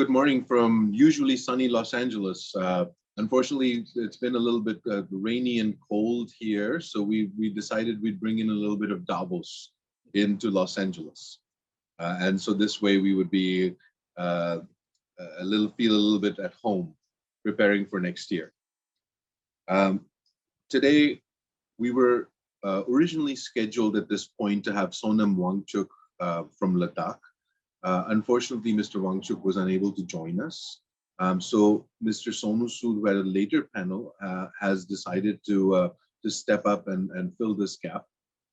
good morning from usually sunny Los Angeles. Unfortunately, it's been a little bit rainy and cold here, so we decided we'd bring in a little bit of Davos into Los Angeles. And so this way we would be feel a little bit at home, preparing for next year. Today, we were originally scheduled at this point to have Sonam Wangchuk from Ladakh. Unfortunately, Mr. Wangchuk was unable to join us. So Mr. Sonu Sood, who had a later panel, has decided to step up and fill this gap.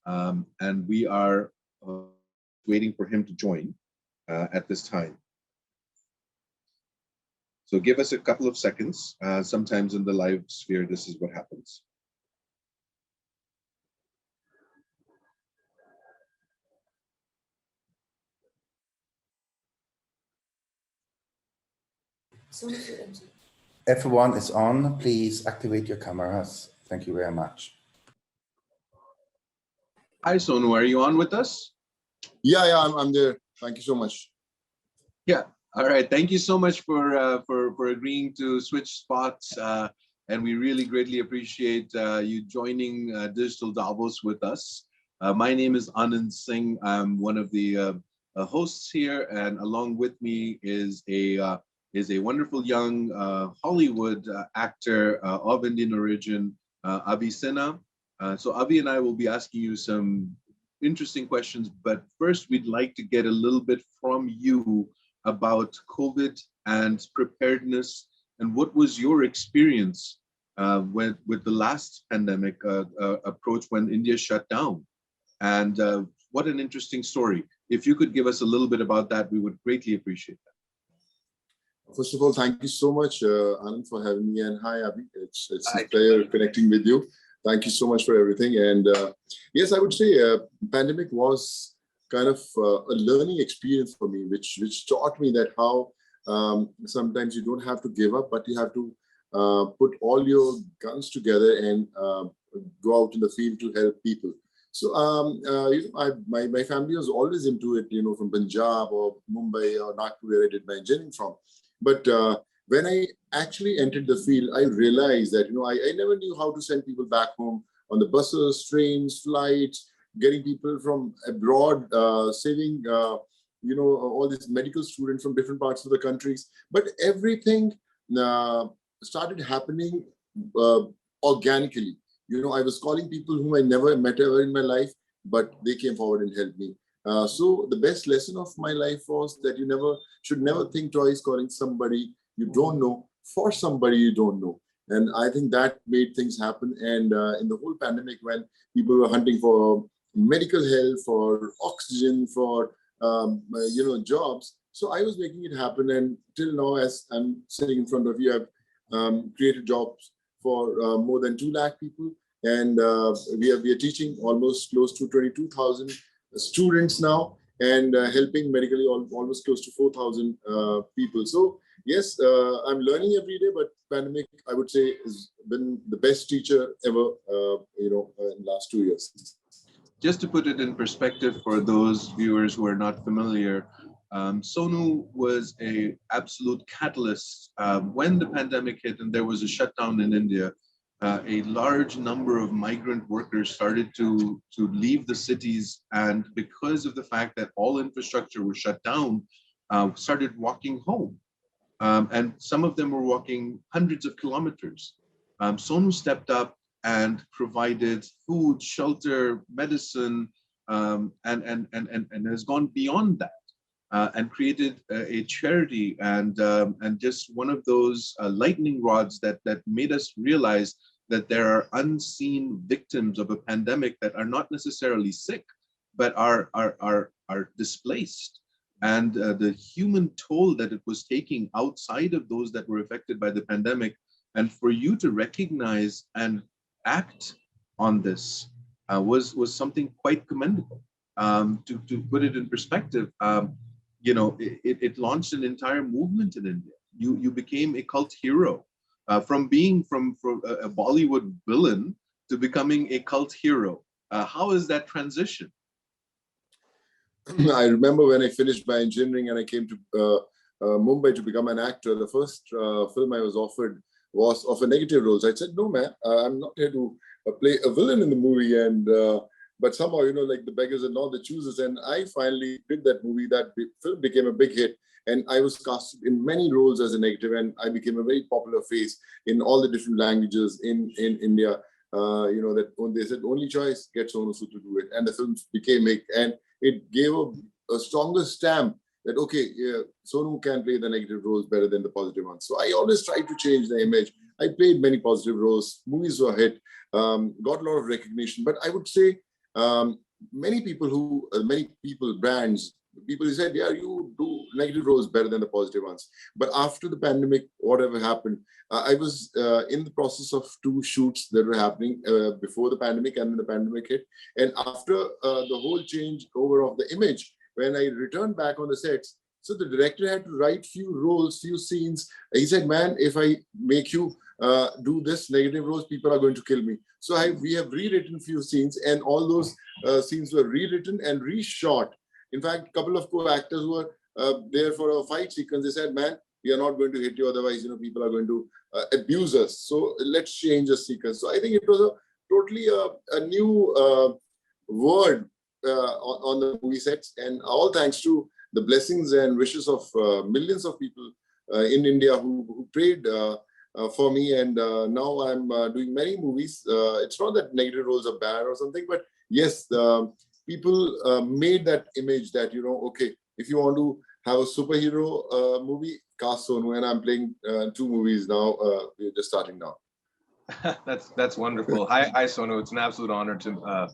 And we are waiting for him to join at this time. So give us a couple of seconds. Sometimes in the live sphere, this is what happens. Everyone is on. Please activate your cameras. Thank you very much. Hi, Sonu. Are you on with us? Yeah, I'm there. Thank you so much. Yeah. All right. Thank you so much for agreeing to switch spots, and we really greatly appreciate you joining Digital Davos with us. My name is Anand Singh. I'm one of the hosts here, and along with me is a wonderful young Hollywood actor of Indian origin, Avi Sinha. So Avi and I will be asking you some interesting questions, but first we'd like to get a little bit from you about COVID and preparedness, and what was your experience with the last pandemic approach when India shut down, and what an interesting story. If you could give us a little bit about that, we would greatly appreciate that. First of all, thank you so much, Anand, for having me, and hi, Abhi. It's a pleasure connecting with you. Thank you so much for everything. And yes, I would say pandemic was kind of a learning experience for me, which taught me that how sometimes you don't have to give up, but you have to put all your guns together and go out in the field to help people. So my family was always into it, from Punjab or Mumbai or Nagpur, where I did my engineering from. But when I actually entered the field, I realized that, I never knew how to send people back home on the buses, trains, flights, getting people from abroad, saving, all these medical students from different parts of the countries. But everything started happening organically. I was calling people whom I never met ever in my life, but they came forward and helped me. So the best lesson of my life was that you should never think twice calling somebody you don't know for somebody you don't know. And I think that made things happen. And in the whole pandemic, when people were hunting for medical help, for oxygen, for jobs, so I was making it happen. And till now, as I'm sitting in front of you, I've created jobs for more than 2 lakh people, and we are teaching almost close to 22,000 students now, and helping medically almost close to 4,000 people. So yes, I'm learning every day, but pandemic, I would say, has been the best teacher ever, in the last 2 years. Just to put it in perspective for those viewers who are not familiar, Sonu was an absolute catalyst. When the pandemic hit and there was a shutdown in India, a large number of migrant workers started to leave the cities, and because of the fact that all infrastructure was shut down, started walking home. And some of them were walking hundreds of kilometers. Sonu stepped up and provided food, shelter, medicine, and has gone beyond that, and created a charity and just one of those lightning rods that made us realize that there are unseen victims of a pandemic that are not necessarily sick, but are displaced. And the human toll that it was taking outside of those that were affected by the pandemic, and for you to recognize and act on this was something quite commendable. To put it in perspective, it launched an entire movement in India. You became a cult hero, from being from a Bollywood villain to becoming a cult hero. How is that transition? I remember when I finished my engineering and I came to Mumbai to become an actor, the first film I was offered was of a negative role. So I said, no, man, I'm not here to play a villain in the movie. And but somehow, like the beggars and all the choosers. And I finally did that movie. That film became a big hit. And I was cast in many roles as a negative. And I became a very popular face in all the different languages in India. That when they said, only choice, get Sonu Sood to do it. And the film became big. And it gave a stronger stamp that, okay, yeah, Sonu can play the negative roles better than the positive ones. So I always tried to change the image. I played many positive roles. Movies were hit, got a lot of recognition. But I would say many people, brands, people who said, yeah, you do negative roles better than the positive ones. But after the pandemic, whatever happened, I was in the process of 2 shoots that were happening before the pandemic, and then the pandemic hit. And after the whole change over of the image, when I returned back on the sets, so the director had to write few roles, few scenes. He said, man, if I make you do this negative roles, people are going to kill me. So we have rewritten few scenes, and all those scenes were rewritten and reshot. In fact, a couple of co-actors who were there for a fight sequence, they said, man, we are not going to hit you, otherwise, people are going to abuse us. So let's change the sequence. So I think it was a totally a new word on the movie sets, and all thanks to the blessings and wishes of millions of people in India who prayed for me. And now I'm doing many movies. It's not that negative roles are bad or something, but yes, people made that image that, okay, if you want to have a superhero movie, cast Sonu, and I'm playing 2 movies now. We're just starting now. That's wonderful. Hi, Sonu. It's an absolute honor to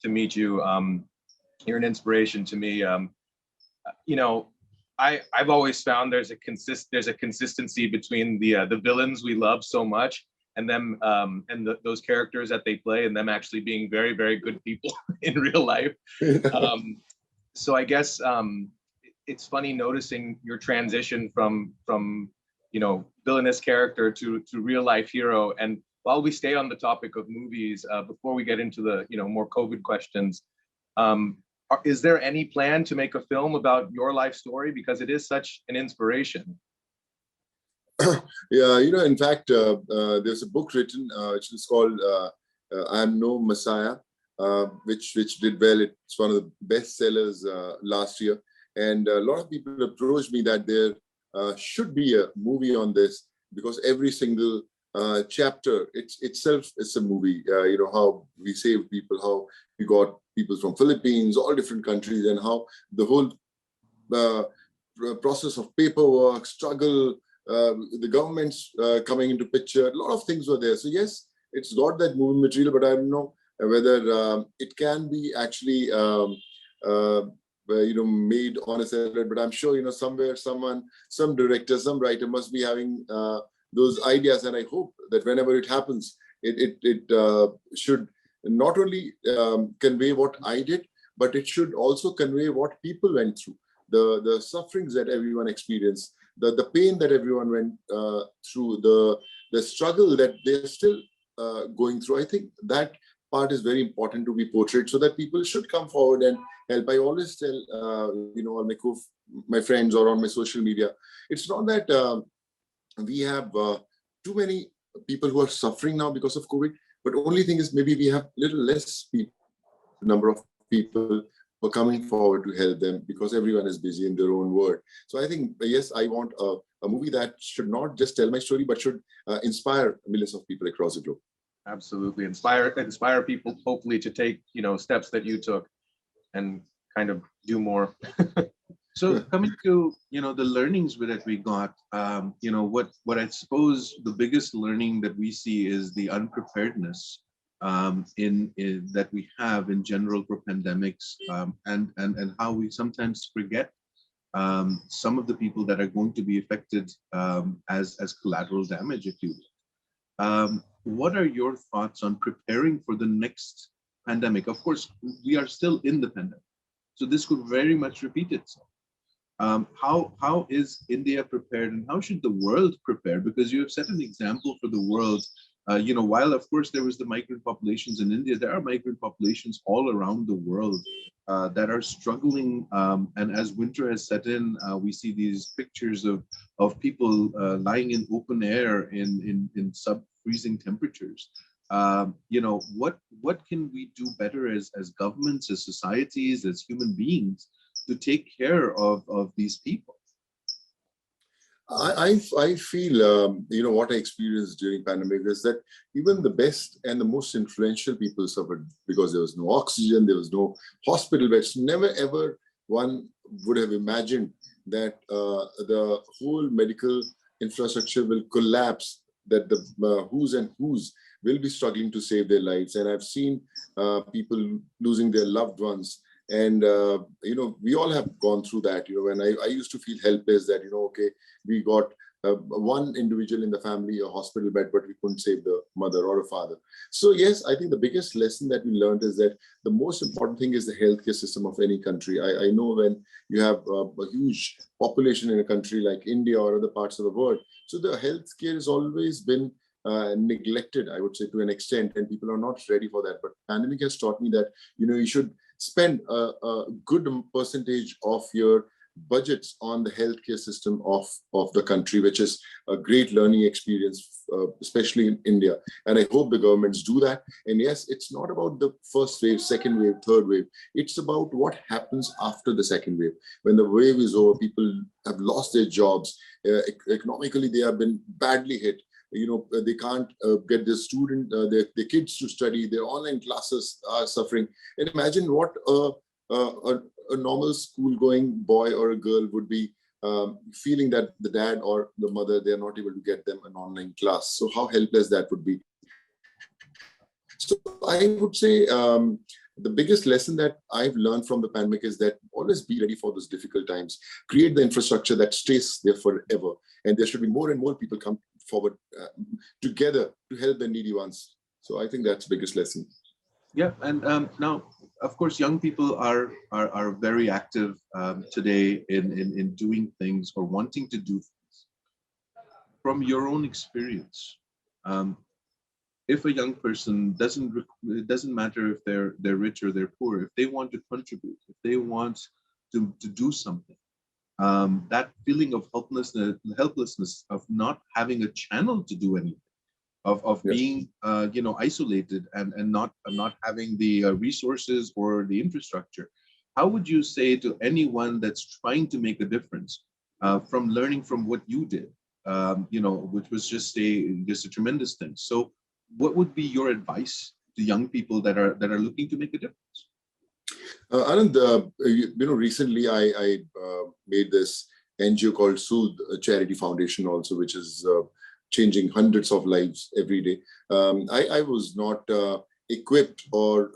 meet you. You're an inspiration to me. I've always found there's a consistency between the villains we love so much and them and those characters that they play, and them actually being very, very good people in real life. So I guess it's funny noticing your transition from villainous character to real life hero. And while we stay on the topic of movies, before we get into the more COVID questions, is there any plan to make a film about your life story, because it is such an inspiration? Yeah, in fact, there's a book written which is called I Am No Messiah, which did well. It's one of the best sellers last year, and a lot of people approached me that there should be a movie on this, because every single chapter itself is a movie. How we saved people, how we got people from Philippines, all different countries, and how the whole process of paperwork, struggle, the governments coming into picture, a lot of things were there. So yes, it's got that movie material, but I don't know whether it can be actually made on a satellite. But I'm sure somewhere some director, some writer must be having those ideas, and I hope that whenever it happens, it should not only convey what I did, but it should also convey what people went through, the sufferings that everyone experienced, the pain that everyone went through, the struggle that they're still going through. I think that part is very important to be portrayed, so that people should come forward and help. I always tell all my friends or on my social media, it's not that we have too many people who are suffering now because of COVID, but only thing is maybe we have little less number of people who are coming forward to help them, because everyone is busy in their own world. So I think, yes, I want a movie that should not just tell my story, but should inspire millions of people across the globe. Absolutely. Inspire people, hopefully, to take steps that you took and kind of do more. So coming to the learnings that we got, what I suppose the biggest learning that we see is the unpreparedness in that we have in general for pandemics, and how we sometimes forget some of the people that are going to be affected as collateral damage, if you will. What are your thoughts on preparing for the next pandemic? Of course, we are still in the pandemic, so this could very much repeat itself. How is India prepared, and how should the world prepare? Because you have set an example for the world While of course there was the migrant populations in India, there are migrant populations all around the world that are struggling. And as winter has set in, we see these pictures of people lying in open air in sub-freezing temperatures. What can we do better as governments, as societies, as human beings to take care of these people? I feel, what I experienced during pandemic is that even the best and the most influential people suffered because there was no oxygen, there was no hospital beds. Never ever one would have imagined that the whole medical infrastructure will collapse, that the who's and who's will be struggling to save their lives. And I've seen people losing their loved ones. And, we all have gone through that, when I used to feel helpless that, okay, we got one individual in the family, a hospital bed, but we couldn't save the mother or a father. So yes, I think the biggest lesson that we learned is that the most important thing is the healthcare system of any country. I know when you have a huge population in a country like India or other parts of the world, so the healthcare has always been neglected, I would say, to an extent, and people are not ready for that. But pandemic has taught me that, you should spend a good percentage of your budgets on the healthcare system of the country, which is a great learning experience, especially in India. And I hope the governments do that. And yes, it's not about the first wave, second wave, third wave. It's about what happens after the second wave. When the wave is over, people have lost their jobs. Economically, they have been badly hit. They can't get their their kids to study. Their online classes are suffering. And imagine what a normal school-going boy or a girl would be feeling, that the dad or the mother, they're not able to get them an online class. So how helpless that would be. So I would say the biggest lesson that I've learned from the pandemic is that always be ready for those difficult times. Create the infrastructure that stays there forever. And there should be more and more people come forward together to help the needy ones. So I think that's the biggest lesson. Yeah, and now, of course, young people are very active today in doing things or wanting to do things. From your own experience, if a young person it doesn't matter if they're rich or they're poor, if they want to contribute, if they want to do something, that feeling of helplessness of not having a channel to do anything, of Yes. being isolated and not having the resources or the infrastructure. How would you say to anyone that's trying to make a difference, from learning from what you did, which was just a tremendous thing? So what would be your advice to young people that are looking to make a difference? Anand, recently I made this NGO called Sood, a charity foundation also, which is changing hundreds of lives every day. I was not equipped or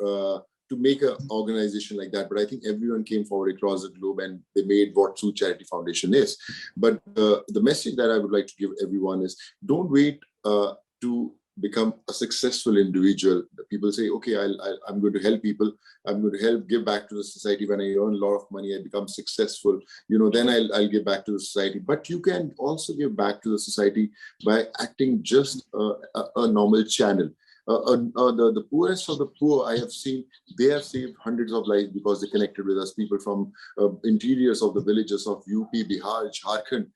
to make an organization like that, but I think everyone came forward across the globe and they made what Sood Charity Foundation is. But the message that I would like to give everyone is, don't wait to become a successful individual. People say, okay, I'm going to help people. I'm going to give back to the society. When I earn a lot of money, I become successful, then I'll give back to the society. But you can also give back to the society by acting just a normal channel. The poorest of the poor, I have seen, they have saved hundreds of lives because they connected with us. People from interiors of the villages of UP, Bihar, Jharkhand.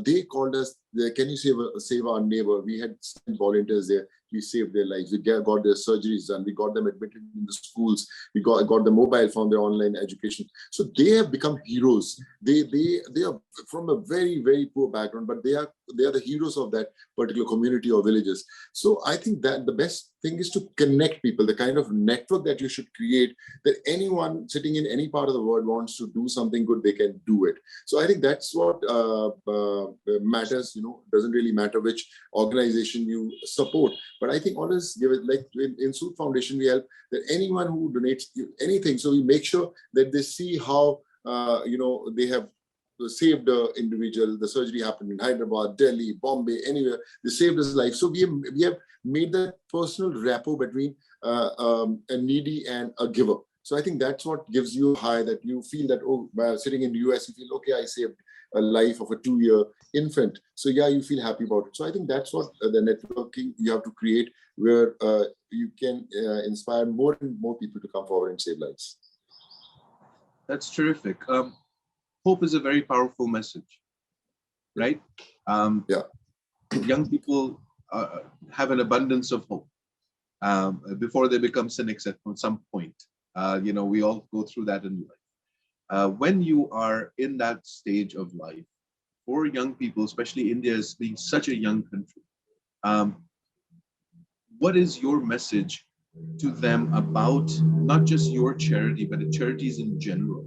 They called us, can you save our neighbor? We had sent volunteers there. We saved their lives. We got their surgeries done. We got them admitted in the schools. We got the mobile phone, their online education. So they have become heroes. They are from a very, very poor background, but they are the heroes of that particular community or villages. So I think that the best thing is to connect people, the kind of network that you should create, that anyone sitting in any part of the world wants to do something good, they can do it. So I think that's what matters. Doesn't really matter which organization you support. But I think always give it, like in Sood Foundation, we help that anyone who donates anything. So we make sure that they see how, they have saved the individual. The surgery happened in Hyderabad, Delhi, Bombay, anywhere. They saved his life. So we have made that personal rapport between a needy and a giver. So I think that's what gives you a high, that you feel that, sitting in the US, you feel, okay, I saved a life of a 2-year infant. So yeah, you feel happy about it. So I think that's what the networking you have to create, where you can inspire more and more people to come forward and save lives. That's terrific. Hope is a very powerful message, right? Yeah. Young people have an abundance of hope before they become cynics at some point. We all go through that in life. When you are in that stage of life, for young people, especially India as being such a young country, what is your message to them about not just your charity, but the charities in general?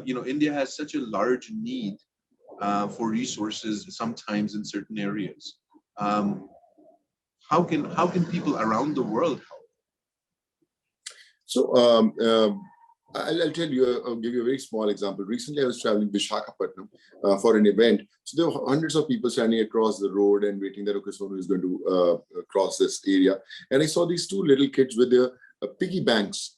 India has such a large need for resources sometimes in certain areas. How can people around the world help? So I'll tell you, I'll give you a very small example. Recently, I was traveling to Visakhapatnam for an event. So there were hundreds of people standing across the road and waiting that, okay, Sonu is going to cross this area. And I saw these 2 little kids with their piggy banks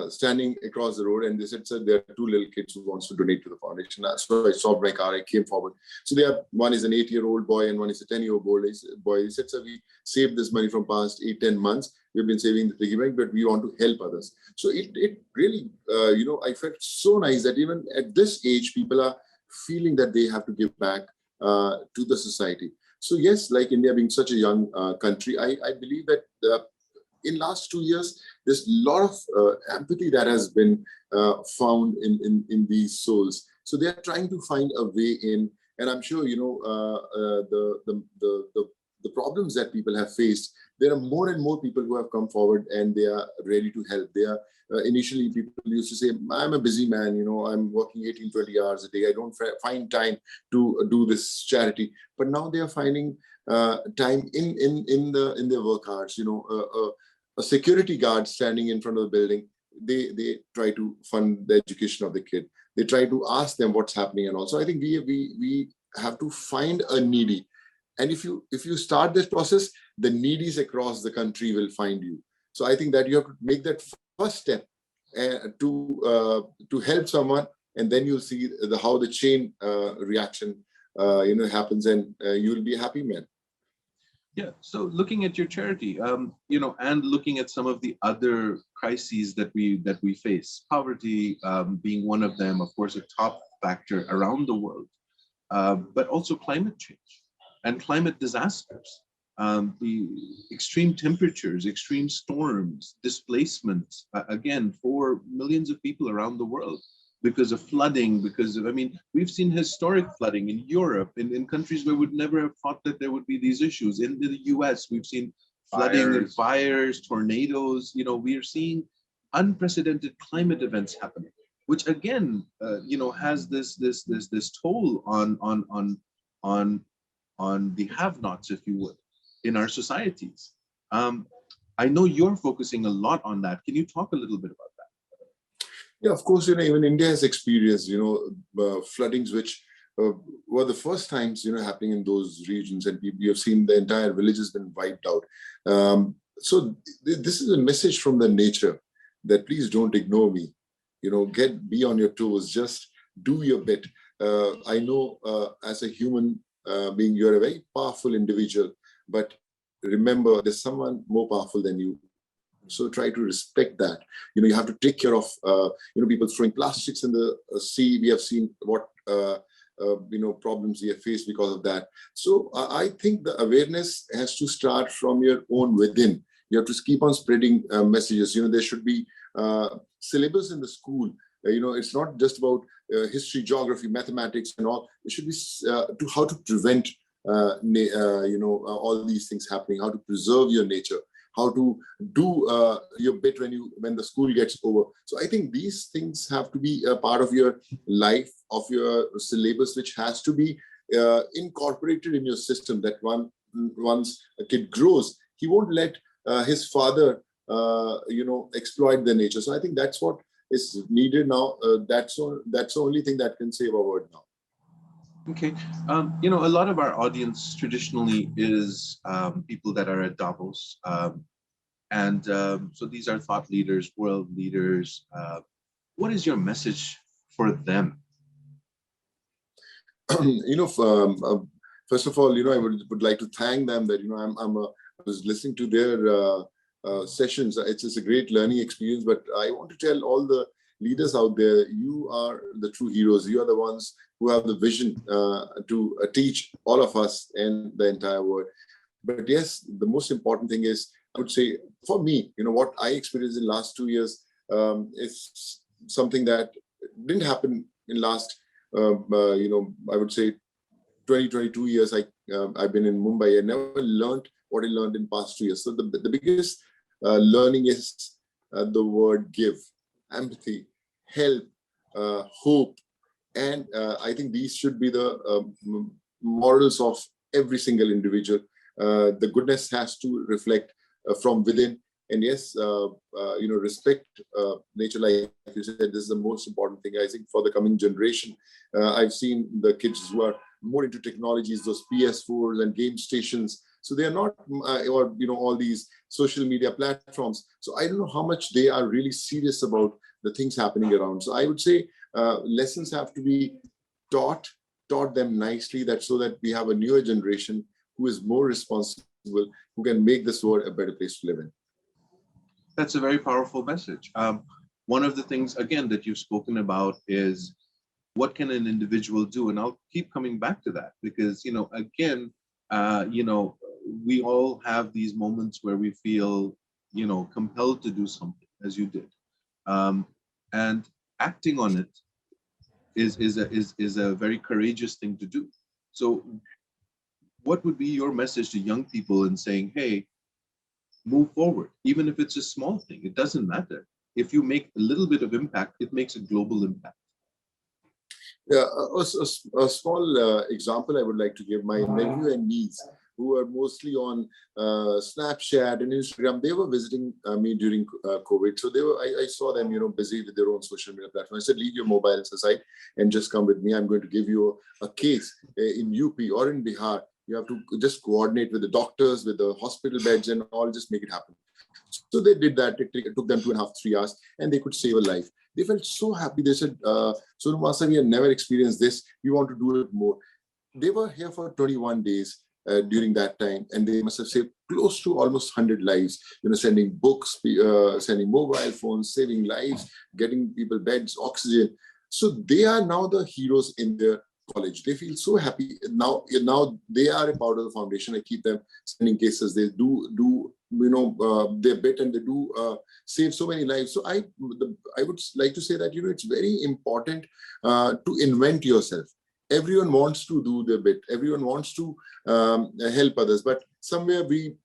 standing across the road. And they said, sir, there are 2 little kids who wants to donate to the foundation. So I stopped my car, I came forward. So one is an 8-year-old boy and one is a 10-year-old boy. He said, sir, we saved this money from past 8-10 months. We've been saving the piggy bank, but we want to help others. So it really, I felt so nice that even at this age, people are feeling that they have to give back to the society. So yes, like India being such a young country, I believe that in last 2 years, there's a lot of empathy that has been found in these souls. So they are trying to find a way in, and I'm sure the problems that people have faced. There are more and more people who have come forward and they are ready to help. They are initially people used to say, I'm a busy man, I'm working 18-20 hours a day. I don't find time to do this charity. But now they are finding time in their work hours. A security guard standing in front of the building, they try to fund the education of the kid. They try to ask them what's happening, and also I think we have to find a needy. And if you start this process, the needies across the country will find you. So I think that you have to make that first step to help someone, and then you'll see how the chain reaction happens, and you'll be a happy man. Yeah. So looking at your charity, and looking at some of the other crises that we face, poverty being one of them, of course, a top factor around the world, but also climate change and climate disasters, the extreme temperatures, extreme storms, displacement, again, for millions of people around the world because of flooding, we've seen historic flooding in Europe, in countries where we'd never have thought that there would be these issues. In the US, we've seen flooding and fires, tornadoes. We are seeing unprecedented climate events happening, which again, has this toll on the have-nots, if you would, in our societies. I know you're focusing a lot on that. Can you talk a little bit about that? Yeah, of course, even India has experienced, floodings, which were the first times, happening in those regions, and you have seen the entire village has been wiped out. So this is a message from the nature that please don't ignore me. Be on your toes, just do your bit. I know as a human being, you're a very powerful individual, but remember there's someone more powerful than you. So try to respect that. You have to take care of, people throwing plastics in the sea. We have seen what, problems we have faced because of that. So I think the awareness has to start from your own within. You have to keep on spreading messages. There should be syllabus in the school. It's not just about history, geography, mathematics and all. It should be to how to prevent, all these things happening, how to preserve your nature, how to do your bit when the school gets over. So I think these things have to be a part of your life, of your syllabus, which has to be incorporated in your system, that once a kid grows, he won't let his father, exploit the nature. So I think that's what is needed now. That's the only thing that can save our world now. Okay. A lot of our audience traditionally is people that are at Davos. So these are thought leaders, world leaders. What is your message for them? first of all, I would like to thank them that, I was listening to their sessions. It's a great learning experience, but I want to tell all the leaders out there, you are the true heroes. You are the ones who have the vision to teach all of us and the entire world. But yes, the most important thing is, I would say, for me, what I experienced in the last 2 years is something that didn't happen in last, I would say 22 years. I've been in Mumbai. I never learned what I learned in past 2 years. So the biggest learning is the word give, empathy, help, hope. And I think these should be the morals of every single individual. The goodness has to reflect from within. And yes, respect nature, like you said, this is the most important thing. I think for the coming generation, I've seen the kids who are more into technologies, those PS4s and game stations. So they are not, all these social media platforms. So I don't know how much they are really serious about the things happening around. So I would say lessons have to be taught them nicely, so that we have a newer generation who is more responsible, who can make this world a better place to live in. That's a very powerful message. One of the things, again, that you've spoken about is what can an individual do? And I'll keep coming back to that because, again, we all have these moments where we feel, compelled to do something, as you did. And acting on it is a very courageous thing to do. So what would be your message to young people in saying, hey, move forward, even if it's a small thing, it doesn't matter. If you make a little bit of impact, it makes a global impact. Yeah, a small example I would like to give. My nephew and niece, who are mostly on Snapchat and Instagram, they were visiting me during COVID. So I saw them, busy with their own social media platform. I said, leave your mobiles aside and just come with me. I'm going to give you a case in UP or in Bihar. You have to just coordinate with the doctors, with the hospital beds and all, just make it happen. So they did that. It took them 2.5, 3 hours and they could save a life. They felt so happy. They said, Sonu Masa, we have never experienced this. We want to do it more. They were here for 21 days during that time. And they must have saved close to almost 100 lives, sending books, sending mobile phones, saving lives, getting people beds, oxygen. So they are now the heroes in their college. They feel so happy now they are a part of the foundation. I keep them sending cases. They do their bit, and they do save so many lives. So I would like to say that it's very important to invent yourself. Everyone wants to do their bit. Everyone wants to help others, but somewhere we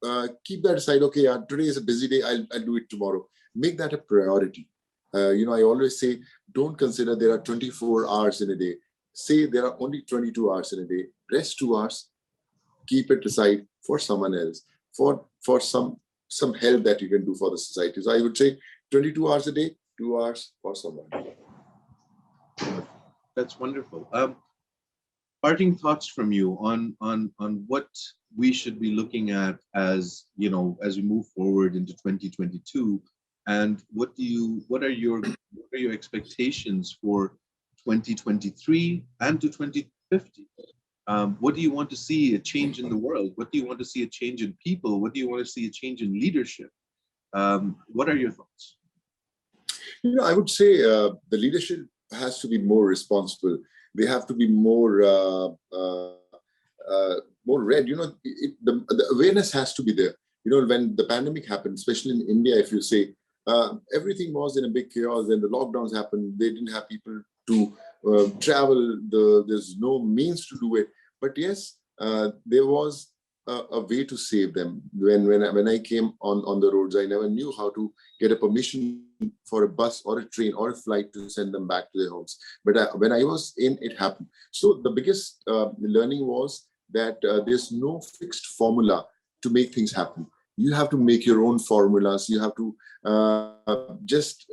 keep that aside. Okay, today is a busy day. I'll do it tomorrow. Make that a priority. I always say, don't consider there are 24 hours in a day. Say there are only 22 hours in a day. Rest 2 hours. Keep it aside for someone else, for some help that you can do for the society. So I would say 22 hours a day, 2 hours for someone. That's wonderful. Parting thoughts from you on what we should be looking at as we move forward into 2022, and what are your expectations for 2023 and to 2050? What do you want to see a change in the world? What do you want to see a change in people? What do you want to see a change in leadership? What are your thoughts? I would say the leadership has to be more responsible. They have to be more red. The awareness has to be there. When the pandemic happened, especially in India, if you say, everything was in a big chaos. When the lockdowns happened, they didn't have people to travel. There's no means to do it. But yes, there was a way to save them. When I came on the roads, I never knew how to get a permission for a bus or a train or a flight to send them back to their homes. But when I was in, it happened. So the biggest learning was that there's no fixed formula to make things happen. You have to make your own formulas. You have to just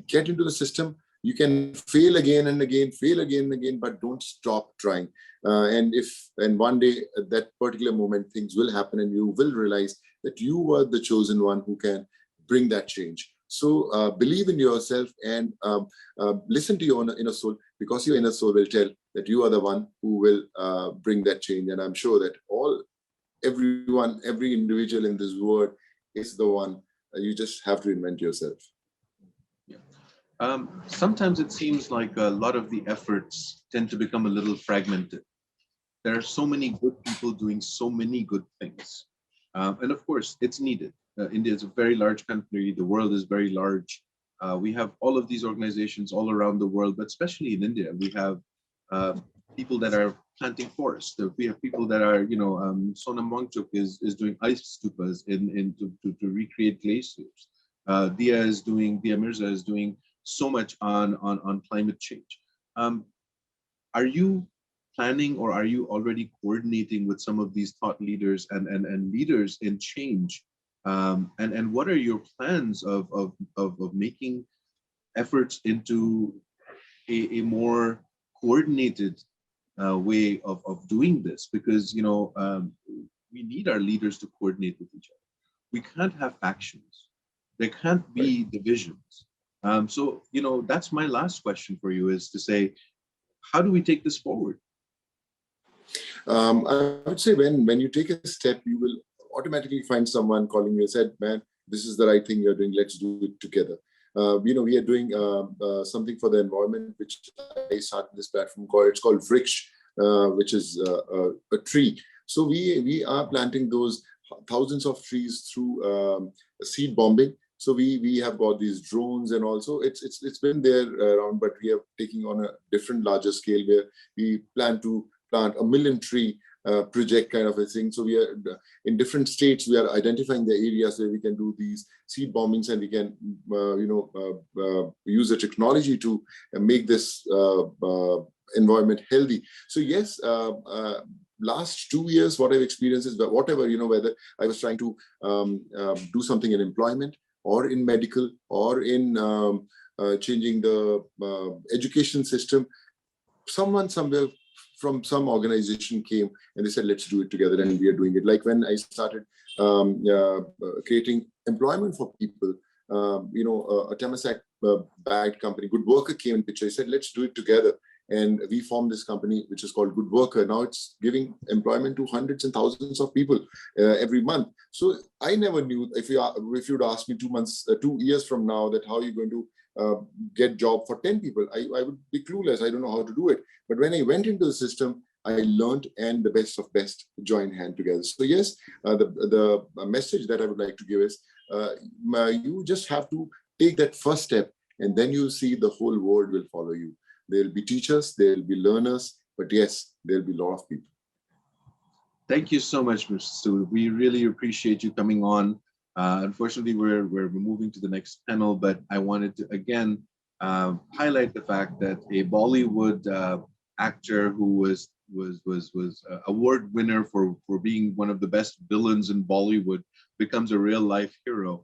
get into the system. You can fail again and again, but don't stop trying. And one day at that particular moment, things will happen and you will realize that you were the chosen one who can bring that change. So believe in yourself and listen to your inner soul, because your inner soul will tell that you are the one who will bring that change. And I'm sure that everyone, every individual in this world is the one. You just have to invent yourself. Sometimes it seems like a lot of the efforts tend to become a little fragmented. There are so many good people doing so many good things. And of course, it's needed. India is a very large country. The world is very large. We have all of these organizations all around the world, but especially in India, we have people that are planting forests. We have people that are, Sonu is doing ice stupas to recreate glaciers. Dia Mirza is doing so much on climate change. Are you planning, or are you already coordinating with some of these thought leaders and leaders in change? And what are your plans of making efforts into a more coordinated way of doing this? Because we need our leaders to coordinate with each other. We can't have factions. There can't be divisions. So that's my last question for you, is to say, how do we take this forward? I would say when you take a step, you will automatically find someone calling you and said, man, this is the right thing you're doing. Let's do it together. We are doing something for the environment, which I started this platform it's called Vriksh, which is a tree. So we are planting those thousands of trees through seed bombing. So we have got these drones, and also it's been there around, but we are taking on a different larger scale where we plan to plant 1 million tree project kind of a thing. So we are in different states. We are identifying the areas where we can do these seed bombings, and we can use the technology to make this environment healthy. So yes, last 2 years, what I've experienced is that whatever, whether I was trying to do something in employment or in medical or in changing the education system, someone somewhere from some organization came and they said, let's do it together, and we are doing it. Like when I started creating employment for people, a Tamasak bagged company, Good Worker, came in picture. I said, let's do it together. And we formed this company, which is called Good Worker. Now it's giving employment to hundreds and thousands of people every month. So I never knew, if you'd asked me 2 years from now, that how you're going to get job for 10 people, I would be clueless. I don't know how to do it. But when I went into the system, I learned, and the best of best joined hand together. So yes, the message that I would like to give is, you just have to take that first step, and then you'll see the whole world will follow you. There'll be teachers, there'll be learners, but yes, there'll be a lot of people. Thank you so much, Mr. Sood. We really appreciate you coming on. Unfortunately, we're moving to the next panel, but I wanted to again highlight the fact that a Bollywood actor who was award winner for being one of the best villains in Bollywood becomes a real life hero.